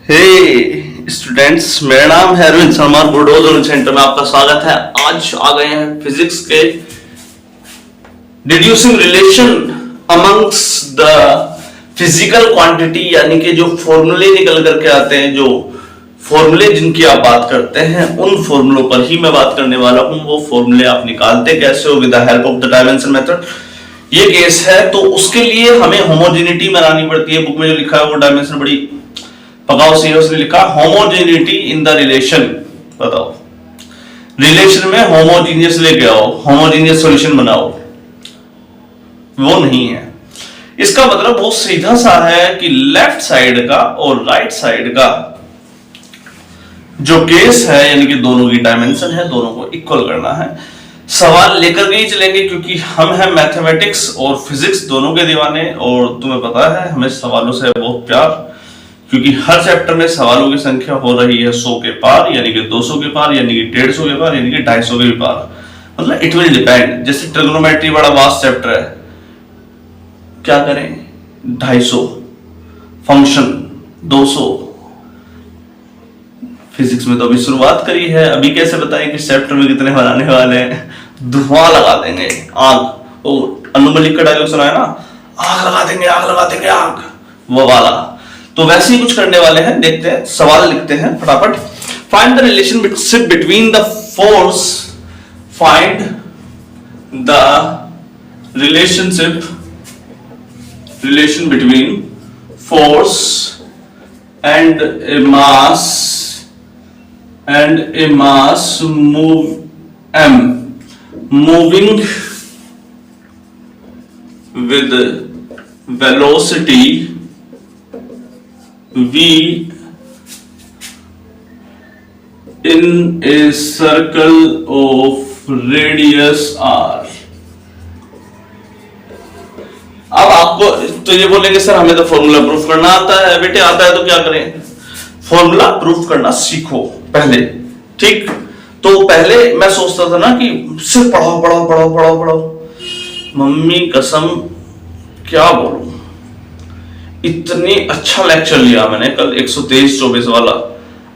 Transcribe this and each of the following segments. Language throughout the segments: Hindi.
हे स्टूडेंट्स, मेरा नाम है अरविंद शर्मा। बुलडोजर सेंटर में आपका स्वागत है। आज आ गए हैं फिजिक्स के deducing relation amongst the physical quantity, यानी कि जो फॉर्मूले निकल करके आते हैं, जो फॉर्मूले जिनकी आप बात करते हैं, उन फॉर्मूलों पर ही मैं बात करने वाला हूं। वो फॉर्मूले आप निकालते कैसे हो with the help of the dimension method, ये केस है। तो उसके लिए हमें होमोजेनिटी बनानी पड़ती है। बुक में जो लिखा है वो डायमेंशन बड़ी पकाओ से उसने लिखा होमोजेनिटी इन द रिलेशन। बताओ, रिलेशन में होमोजीनियस लेके आओ, होमोजीनियस सॉल्यूशन बनाओ, वो नहीं है। इसका मतलब बहुत सीधा सा है कि लेफ्ट साइड का और राइट साइड का जो केस है, यानी कि दोनों की डायमेंशन है, दोनों को इक्वल करना है। सवाल लेकर के ही चलेंगे क्योंकि हम हैं मैथमेटिक्स और फिजिक्स दोनों के दीवाने, और तुम्हें पता है हमें सवालों से बहुत प्यार, क्योंकि हर चैप्टर में सवालों की संख्या हो रही है 100 के पार, यानी कि 200 के पार, यानी कि 150 के पार, यानी कि 250 के भी पार। मतलब इट विल डिपेंड। जैसे ट्रिग्नोमेट्री बड़ा वास्ट चैप्टर है, क्या करें, 250 फंक्शन 200। फिजिक्स में तो अभी शुरुआत करी है, अभी कैसे बताएं कि चैप्टर में कितने बनाने वाले हैं। धुआं लगा देंगे, आग। वो अनु मलिक का डायलॉग सुना है ना, आग लगा देंगे, आग लगा देंगे, आग, वो वाला। तो वैसे ही कुछ करने वाले हैं। देखते हैं, सवाल लिखते हैं फटाफट। Find the relationship between the force, find the relation between force and A mass moving with velocity v in a circle of radius r। अब आपको तो ये बोलेंगे सर हमें तो फॉर्मूला प्रूफ करना आता है। बेटे आता है तो क्या करें, फॉर्मूला प्रूफ करना सीखो पहले, ठीक। तो पहले मैं सोचता था ना कि सिर्फ पढ़ाओ पढ़ाओ पढ़ाओ पढ़ाओ पढ़ाओ, मम्मी कसम क्या बोलूं, इतनी अच्छा लेक्चर लिया मैंने कल 123-24 वाला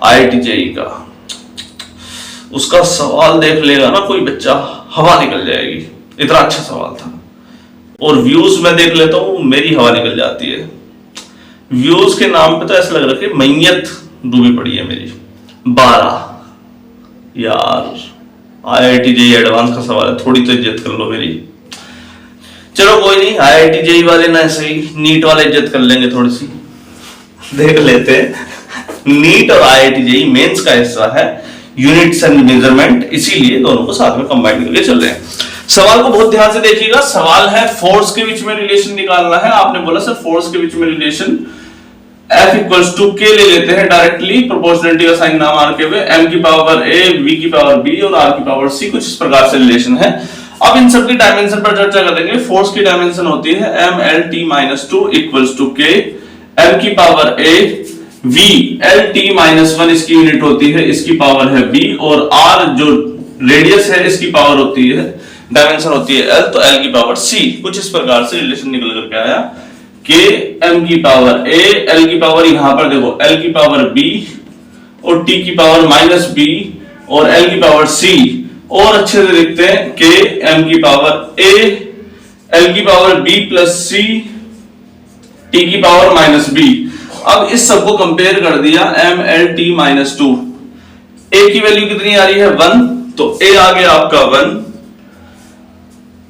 IIT JEE का। उसका सवाल देख लेगा ना कोई बच्चा, हवा निकल जाएगी, इतना अच्छा सवाल था। और व्यूज में देख लेता हूं, मेरी हवा निकल जाती है। व्यूज के नाम पे तो ऐसा लग रहा है कि मैयत डूबी पड़ी है मेरी। 12 यार, IIT JEE एडवांस का सवाल है, थोड़ी तो इज्जत कर लो मेरी। चलो कोई नहीं, IIT JEE वाले ना ऐसे ही नीट वाले इज्जत कर लेंगे थोड़ी सी। देख लेते हैं। नीट और IIT JEE मेंस का हिस्सा है, यूनिट्स एंड मेजरमेंट, इसीलिए दोनों को साथ में कंबाइन करके चल रहे हैं। सवाल को बहुत ध्यान से देखिएगा। सवाल है फोर्स के बीच में रिलेशन निकालना है। आपने बोला सर फोर्स के बीच में relation F equals to K ले लेते हैं डायरेक्टली, प्रोपोर्शनलिटी का साइन ना मार के हुए, M की पावर A, V की पावर B और R की पावर C, कुछ इस प्रकार से रिलेशन है। अब इन सब की डायमेंशन पर चर्चा करेंगे। फोर्स की डायमेंशन होती है MLT-2 equals to K, M की पावर A, V LT-1 इसकी यूनिट होती है, इसकी पावर है B, और R जो रेडियस है इसकी पावर होती है, डायमेंशन होती है L, तो L की पावर C। कुछ इस प्रकार से रिलेशन निकल करके आया। K M की पावर A, L की पावर यहां पर देखो L की पावर B और T की पावर -B और L की पावर C, और अच्छे से देखते हैं K M की पावर A, L की power B plus C, T की पावर -B। अब इस सबको कंपेयर कर दिया MLT-2, A की वैल्यू कितनी आ रही है 1, तो A आ गया आपका 1,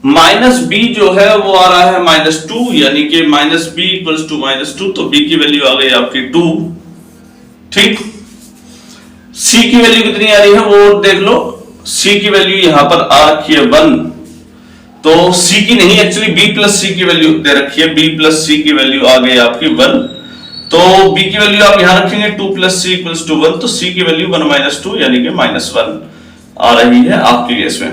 -B जो है वो आ रहा है -2, यानी कि -B इक्वल्स टू -2, तो B की वैल्यू आ गई आपकी 2, ठीक। C की वैल्यू कितनी आ रही है वो देख लो, C की वैल्यू यहां पर आ रखी है 1, तो C की नहीं, एक्चुअली B प्लस C की वैल्यू दे रखी है, B प्लस C की वैल्यू आ गई आपकी 1, तो B की वैल्यू आप यहां रखेंगे 2 प्लस C इक्वल्स टू 1, तो C की वैल्यू 1 -2 यानी कि -1 आ रही है आपके केस में।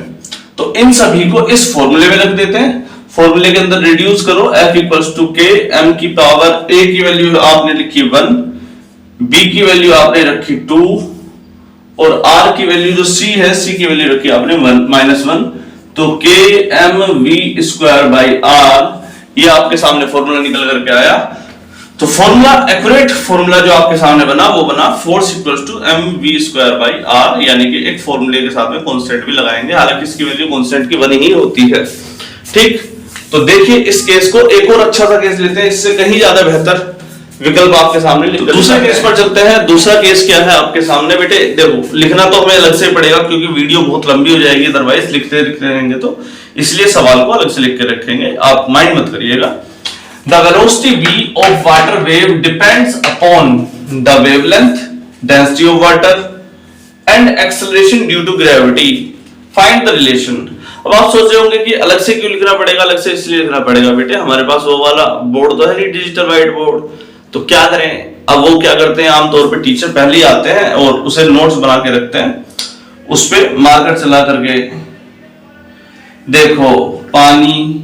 तो इन सभी को इस फॉर्मूले में रख देते हैं। फॉर्मूले के अंदर रिड्यूस करो, F equals to K, M की पावर A की वैल्यू आपने लिखी 1, B की वैल्यू आपने रखी 2, और R की वैल्यू जो C है, C की वैल्यू रखी आपने -1, तो K M V square by R, ये आपके सामने फॉर्मूला निकल करके आया। तो फॉर्मूला, एक्यूरेट फॉर्मूला जो आपके सामने बना वो बना फोर्स इक्वल्स टू mv²/r, यानी कि एक फॉर्मूले के साथ में कांस्टेंट भी लगाएंगे, हालांकि इसकी वैल्यू कांस्टेंट की बनी ही होती है। ठीक, तो देखिए इस केस को एक और अच्छा सा केस लेते हैं, इससे कहीं ज्यादा बेहतर विकल्प आपके सामने लिख, दूसरे केस पर चलते हैं। दूसरा केस क्या है आपके सामने बेटे, देखो लिखना तो हमें अलग से पड़ेगा क्योंकि वीडियो बहुत लंबी हो जाएगी अदरवाइज लिखते रहेंगे, तो इसलिए सवाल को अलग से लिख के रखेंगे, आप माइंड मत करिएगा। The velocity v of water wave depends upon the wavelength, density of water and acceleration due to gravity. Find the relation. अब आप सोच रहे होंगे कि अलग से क्यों लिखना पड़ेगा, अलग से इसलिए लिखना पड़ेगा बेटे, हमारे पास वो वाला बोर्ड तो है नहीं, डिजिटल व्हाइट बोर्ड, तो क्या करें। अब वो क्या करते हैं, आमतौर पे टीचर पहले ही आते हैं और उसे नोट्स बना के रखते हैं, उस पे मार्कर चला करके देखो पानी,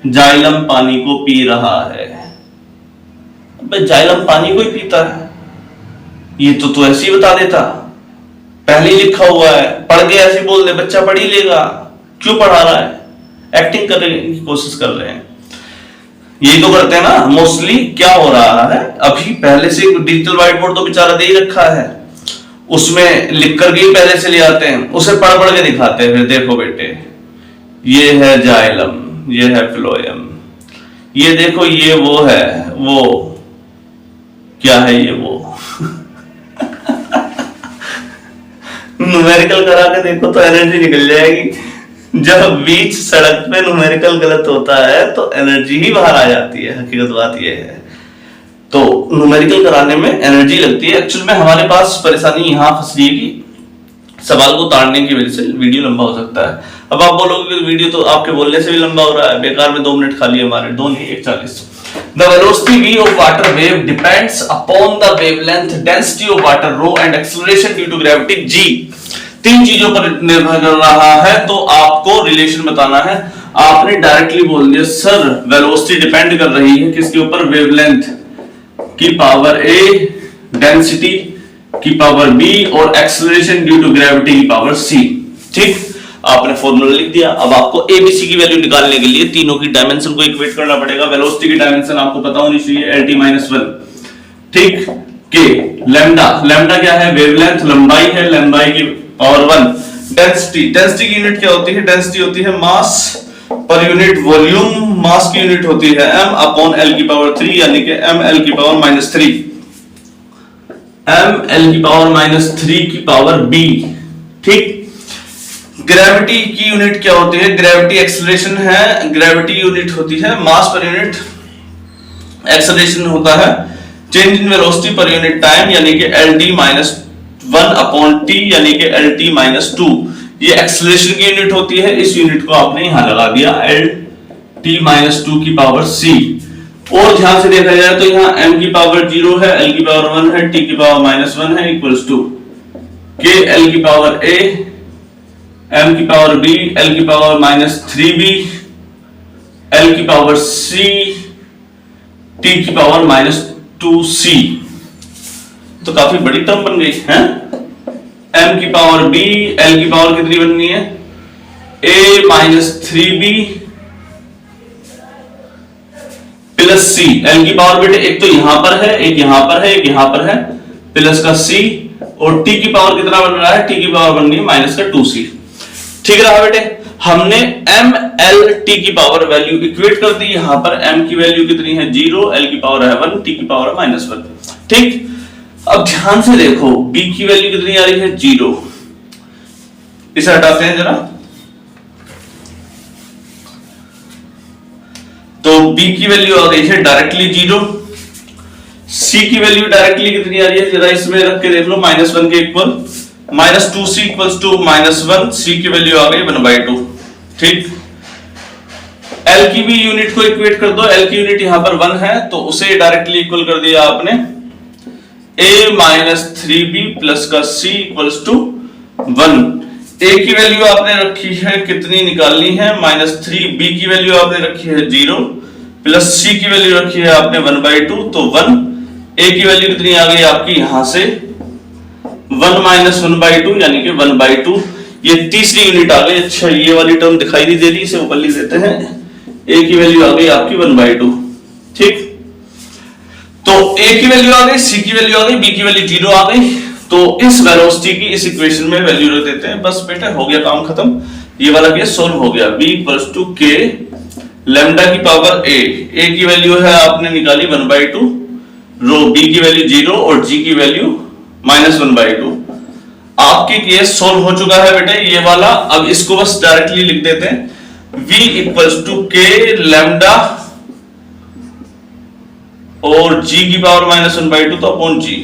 जाइलम पानी को पी रहा है। अबे जाइलम पानी को ही पीता है, ये तो ऐसे ही बता देता, पहले ही लिखा हुआ है, पढ़ के ऐसे बोल दे बच्चा पढ़ ही लेगा, क्यों पढ़ा रहा है, एक्टिंग करने की कोशिश कर रहे हैं, यही तो करते हैं ना मोस्टली। क्या हो रहा है, अभी पहले से डिजिटल व्हाइट बोर्ड तो बेचारा दे ही रखा है, उसमें लिख करके पहले से ले आते हैं, उसे पढ़ पढ़ के दिखाते हैं, फिर देखो बेटे ये है जाइलम, ये है फ्लोएम, ये देखो ये वो है, वो क्या है ये वो न्यूमेरिकल करा के देखो तो एनर्जी निकल जाएगी। जब बीच सड़क पे न्यूमेरिकल गलत होता है तो एनर्जी ही बाहर आ जाती है, हकीकत बात ये है। तो न्यूमेरिकल कराने में एनर्जी लगती है। एक्चुअल में हमारे पास परेशानी यहाँ फंस रही है कि सवाल को ताड़ने की वजह से वीडियो लंबा हो सकता है। अब आप बोलोगे कि वीडियो तो आपके बोलने से भी लंबा हो रहा है, बेकार में 2 मिनट खाली हमारे, 2 नहीं 1:40। The velocity v of water wave depends upon the wavelength, density of water rho and acceleration due to gravity g। 3 चीजों पर निर्भर कर रहा है, तो आपको रिलेशन बताना है। आपने डायरेक्टली बोल दिया सर वेलोसिटी डिपेंड कर रही है किसके ऊपर, वेवलेंथ की पावर a, डेंसिटी की पावर b और एक्सेलरेशन ड्यू टू ग्रेविटी की पावर c। ठीक, आपने फॉर्मूला लिख दिया। अब आपको एबीसी की वैल्यू निकालने के लिए तीनों की डायमेंशन को इक्वेट करना पड़ेगा। वेलोसिटी की डायमेंशन आपको पता होनी चाहिए lt-1। ठीक, के लैम्डा, लैम्डा क्या है, वेवलेंथ लंबाई है, लंबाई की पावर 1। डेंसिटी, डेंसिटी की यूनिट क्या होती है, डेंसिटी होती है मास पर यूनिट वॉल्यूम, मास की यूनिट होती है m अपॉन l की पावर 3, यानी कि ml की पावर -3, ml की पावर -3 की पावर b। ठीक, ग्रेविटी की यूनिट क्या होती है, ग्रेविटी एक्सेलरेशन है, ग्रेविटी यूनिट होती है मास पर यूनिट, एक्सेलरेशन होता है change in velocity per unit time, यानी कि lt-1 अपॉन t, यानी कि lt-2। ये एक्सेलरेशन की यूनिट होती है, इस यूनिट को आपने यहां लगा दिया lt-2 की पावर c। और ध्यान से देखा जाए तो यहाँ m की पावर 0 है, l की पावर 1 है, t की पावर -1 है, इक्वल्स टू k l की पावर a, m की पावर b, l की पावर -3b, l की पावर c, t की पावर -2c। तो काफी बड़ी टर्म बन गई है। m की पावर b, l की पावर कितनी बननी है, a -3b plus c। l की पावर बेटे एक तो यहां पर है, एक यहां पर है, एक यहां पर है, प्लस का c, और t की पावर कितना बन रहा है, t की पावर बन रही है माइनस का 2c। ठीक रहा बेटे, हमने m l t की पावर वैल्यू इक्वेट कर दी। यहां पर m की वैल्यू कितनी है 0, l की पावर है 1, t की पावर -1। ठीक, अब ध्यान से देखो b की वैल्यू कितनी आ रही है 0, इसे हटाते हैं जरा, तो b की वैल्यू आ गई है डायरेक्टली 0, c की वैल्यू डायरेक्टली कितनी आ रही है, जरा इसमें रख के देख लो, -1 के equal, -2c equals to -1, c की वैल्यू आ गई 1/2। ठीक, l की भी यूनिट को इक्वेट कर दो, l की यूनिट यहां पर 1 है तो उसे डायरेक्टली इक्वल कर दिया आपने, a -3b प्लस का c इक्वल्स टू 1। a की वैल्यू आपने रखी है कितनी निकालनी है, -3b की वैल्यू आपने रखी है 0, प्लस c की वैल्यू रखी है आपने 1/2, तो 1। a की वैल्यू कितनी आ गई आपकी यहां से 1 - 1/2, यानी कि 1/2। ये तीसरी यूनिट आ गई। अच्छा, ये वाली टर्म दिखाई नहीं दे रही, इसे ऊपर लिख देते हैं, a की वैल्यू आ गई आपकी 1/2। ठीक, ए की वैल्यू आ गई, सी की वैल्यू आ गई, बी की वैल्यू 0 आ गई। तो इस वेलोसिटी की इस इक्वेशन में वैल्यू रख देते हैं, बस बेटा हो गया काम खत्म। ये वाला केस सोल्व हो गया। b equals to K lambda की पावर a की वैल्यू है आपने निकाली 1/2, रो b की वैल्यू 0 और g की वैल्यू -1/2। आपके केस सोल्व हो चुका है बेटे ये वाला। अब इसको बस डायरेक्टली लिख देते हैं, v equals to K lambda और g की पावर -1/2 तो अपॉन g।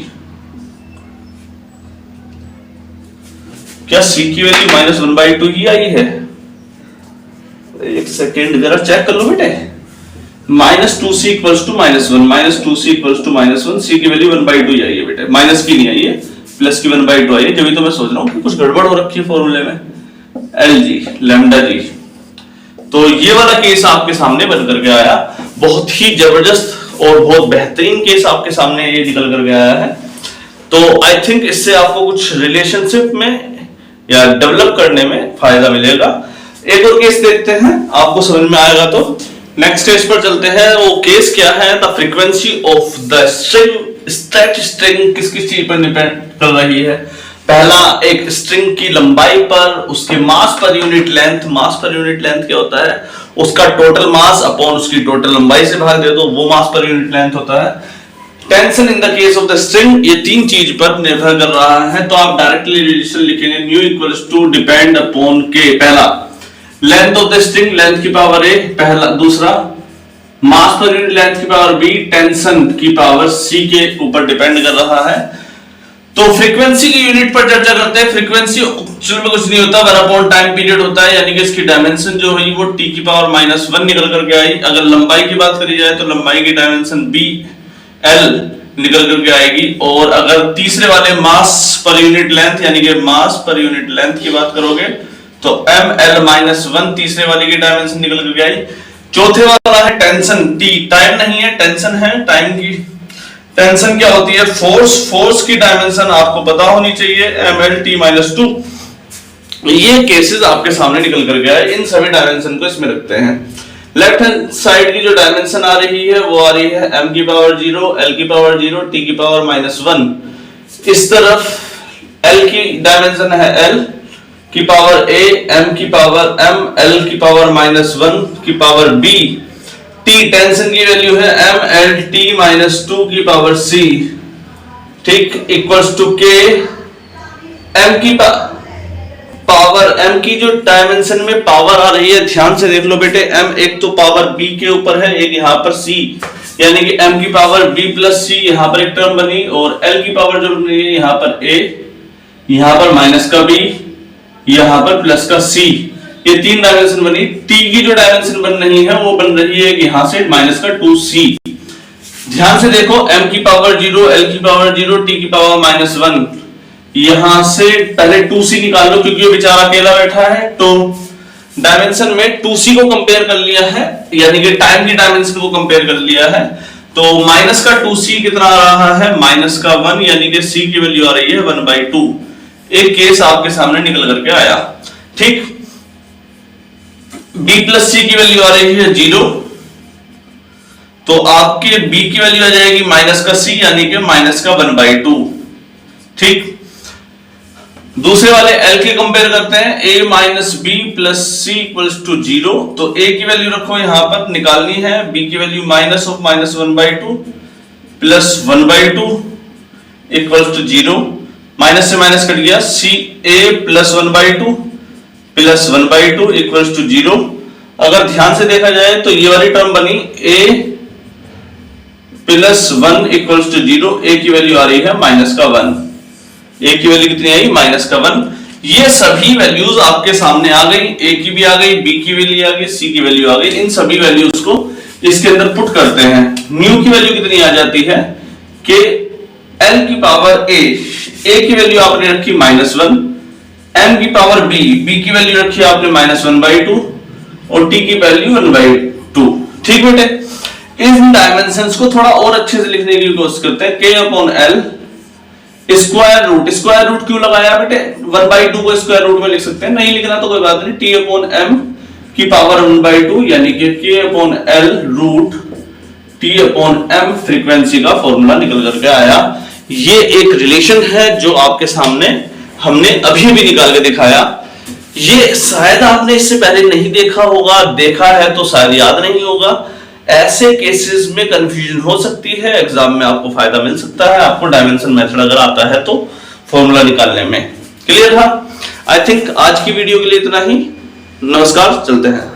क्या c की वैल्यू -1/2 ही आई है? एक सेकेंड जरा चेक कर लो बेटे। -2c equals to -1, -2c equals to -1, c की वैल्यू 1/2 ही आई है बेटे, माइनस की नहीं आई है, प्लस की 1/2 आई है। जब तो मैं सोच रहा हूँ कि कुछ गड़बड़ हो रखी है फॉर्मूले में। lg लैम्डा जी। तो ये वाला केस आपके सामने बन करके आया, बहुत ही जबरदस्त और बहुत बेहतरीन केस आपके सामने ये निकल करके आया है। तो आई थिंक इससे आपको कुछ रिलेशनशिप में या डेवलप करने में फायदा मिलेगा। एक और केस देखते हैं, आपको समझ में आएगा। तो नेक्स्ट केस पर चलते हैं। वो केस क्या है? The frequency of the string, stretch string किस किस चीज पर डिपेंड कर रही है? पहला, एक स्ट्रिंग की लंबाई पर, उसके मास पर यूनिट लेंथ। मास पर यूनिट लेंथ क्या होता है? उसका टोटल मास अपॉन उसकी टोटल लंबाई से भाग दे दो, वो मास पर यूनिट लेंथ होता है। Tension in the case of the string, ये तीन चीज पर निर्भर कर रहा है। तो आप डायरेक्टली रिलेशन लिखेंगे, nu equals to depend upon के। पहला, length of the string, length की पावर a पहला। दूसरा, मास पर यूनिट लेंथ की पावर b, टेंशन की पावर c के ऊपर डिपेंड कर रहा है। तो फ्रीक्वेंसी की यूनिट पर चर्चा करते हैं। फ्रीक्वेंसी एक्चुअल में कुछ नहीं होता, 1 टाइम पीरियड होता है, यानी कि इसकी डायमेंशन जो है वो t की पावर -1 निकल करके आई। अगर लंबाई की बात करी जाए तो लंबाई की डायमेंशन b L निकल करके आएगी। और अगर तीसरे वाले मास पर यूनिट लेंथ यानी कि मास पर यूनिट लेंथ की बात करोगे तो ml-1 तीसरे वाले की डायमेंशन निकल करके आई। चौथे वाला है टेंशन, T टाइम नहीं है, टेंशन है। टाइम की टेंशन क्या होती है? फोर्स। फोर्स की डायमेंशन आपको पता होनी चाहिए, mlt-2। ये केसेस आपके सामने निकल करके आए। इन सभी डायमेंशन को इसमें रखते हैं। लेफ्ट हैंड साइड की जो डायमेंशन आ रही है वो आ रही है m की पावर 0, l की पावर 0, t की पावर -1। इस तरफ l की डायमेंशन है l की पावर a, m की पावर m, l की पावर -1 की पावर b। t टेंशन की वैल्यू है mlt-2 की पावर c, ठीक, इक्वल्स टू k। m की पावर, m की जो डायमेंशन में पावर आ रही है, ध्यान से देख लो बेटे। m एक तो पावर b के ऊपर है, एक यहाँ पर c, यानी कि m की पावर b प्लस c, यहाँ पर एक टर्म बनी। और l की पावर जो बन रही है यहाँ पर a, यहाँ पर माइनस का b, यहाँ पर प्लस का c। ये तीन डायमेंशन बनी। t की जो डायमेंशन बन रही है वो बन रही है यहाँ से माइनस का 2c। ध्यान से देखो, m की पावर 0, l की पावर 0, t की पावर -1। यहां से पहले 2c निकाल लो क्योंकि ये बेचारा अकेला बैठा है। तो डायमेंशन में 2c को कंपेयर कर लिया है, यानी कि टाइम की डायमेंशन को कंपेयर कर लिया है। तो माइनस का 2c कितना आ रहा है? -1, यानी कि c की वैल्यू आ रही है 1/2। एक केस आपके सामने निकल करके आया, ठीक। b प्लस c की वैल्यू आ रही है 0, तो आपके b की वैल्यू आ जाएगी माइनस का c, यानी कि -1/2, ठीक। दूसरे वाले L के कंपेयर करते हैं, a minus b plus c equals to 0। तो a की वैल्यू रखो यहां पर, निकालनी है। b की value -1/2 plus 1/2 equals to 0। Minus से माइनस कट गया, c a plus 1/2 plus 1/2 equals to 0। अगर ध्यान से देखा जाए तो ये वाली टर्म बनी a plus 1 equals to 0। a की वैल्यू आ रही है -1। a की वैल्यू कितनी आई? -1। ये सभी वैल्यूज आपके सामने आ गई, a की भी आ गई, b की वैल्यू आ गई, c की वैल्यू आ गई। इन सभी वैल्यूज को इसके अंदर पुट करते हैं। न्यू की वैल्यू कितनी आ जाती है कि l की पावर a की वैल्यू आपने रखी -1, m की पावर b की वैल्यू रखी आपने -1/2 और t की वैल्यू 1/2, ठीक बेटे। इन डायमेंशंस को थोड़ा और अच्छे से लिखने की कोशिश करते हैं। k/l स्क्वायर रूट क्यों लगाया बेटे? 1/2 को स्क्वायर रूट में लिख सकते हैं, नहीं लिखना तो कोई बात नहीं। t/m की पावर 1/2 यानी कि k/l रूट T/m फ्रीक्वेंसी का फॉर्मूला निकल करके आया। ये एक रिलेशन है जो आपके सामने हमने अभी भी निकाल के दिखाया। ये शायद आपने इससे पहले नहीं देखा होगा, देखा है तो शायद याद नहीं होगा। ऐसे केसेस में कंफ्यूजन हो सकती है, एग्जाम में आपको फायदा मिल सकता है, आपको डायमेंशन मेथड अगर आता है तो फॉर्मूला निकालने में। क्लियर था? आई थिंक आज की वीडियो के लिए इतना ही। नमस्कार, चलते हैं।